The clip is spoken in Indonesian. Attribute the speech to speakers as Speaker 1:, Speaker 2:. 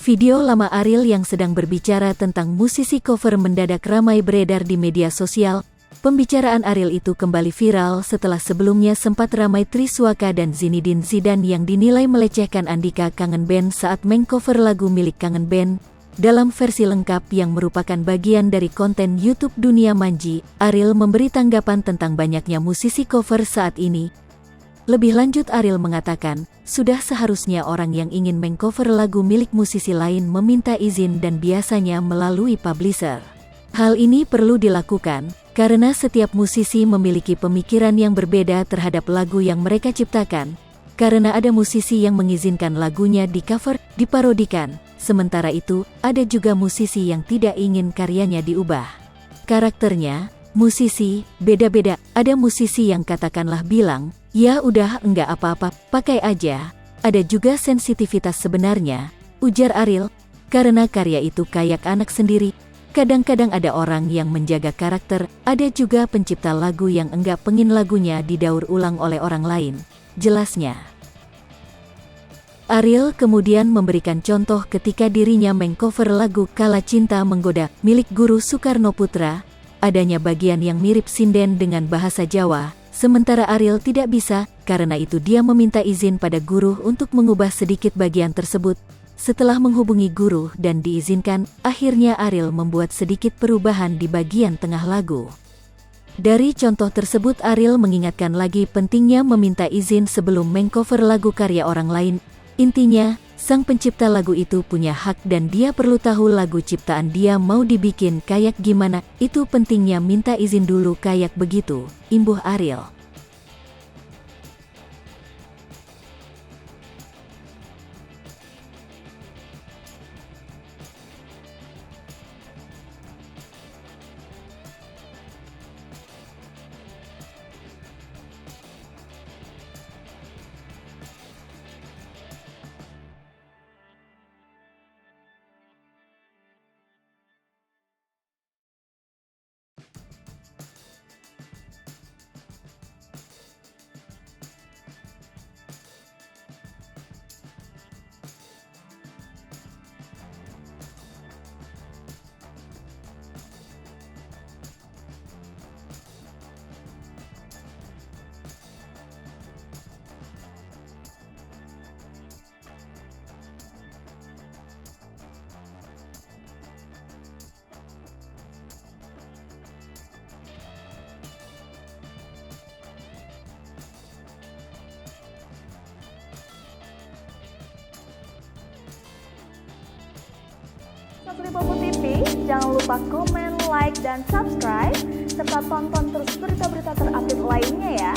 Speaker 1: Video lama Ariel yang sedang berbicara tentang musisi cover mendadak ramai beredar di media sosial. Pembicaraan Ariel itu kembali viral setelah sebelumnya sempat ramai Triswaka dan Zinedine Zidane yang dinilai melecehkan Andika Kangen Band saat mengcover lagu milik Kangen Band. Dalam versi lengkap yang merupakan bagian dari konten YouTube Dunia Manji, Ariel memberi tanggapan tentang banyaknya musisi cover saat ini. Lebih lanjut Ariel mengatakan, sudah seharusnya orang yang ingin mengcover lagu milik musisi lain meminta izin dan biasanya melalui publisher. Hal ini perlu dilakukan, karena setiap musisi memiliki pemikiran yang berbeda terhadap lagu yang mereka ciptakan. Karena ada musisi yang mengizinkan lagunya di-cover, diparodikan. Sementara itu, ada juga musisi yang tidak ingin karyanya diubah. Karakternya, musisi, beda-beda. Ada musisi yang katakanlah bilang, ya udah enggak apa-apa, pakai aja. Ada juga sensitivitas sebenarnya, ujar Ariel, karena karya itu kayak anak sendiri. Kadang-kadang ada orang yang menjaga karakter, ada juga pencipta lagu yang enggak pengin lagunya didaur ulang oleh orang lain, jelasnya. Ariel kemudian memberikan contoh ketika dirinya mengcover lagu Kala Cinta Menggoda milik Guru Soekarno Putra. Adanya bagian yang mirip sinden dengan bahasa Jawa, sementara Ariel tidak bisa, karena itu dia meminta izin pada guru untuk mengubah sedikit bagian tersebut. Setelah menghubungi guru dan diizinkan, akhirnya Ariel membuat sedikit perubahan di bagian tengah lagu. Dari contoh tersebut Ariel mengingatkan lagi pentingnya meminta izin sebelum mengcover lagu karya orang lain. Intinya, sang pencipta lagu itu punya hak dan dia perlu tahu lagu ciptaan dia mau dibikin kayak gimana. Itu pentingnya minta izin dulu kayak begitu, imbuh Ariel.
Speaker 2: Sasri Popo TV, jangan lupa komen, like, dan subscribe, serta tonton terus berita-berita terupdate lainnya ya.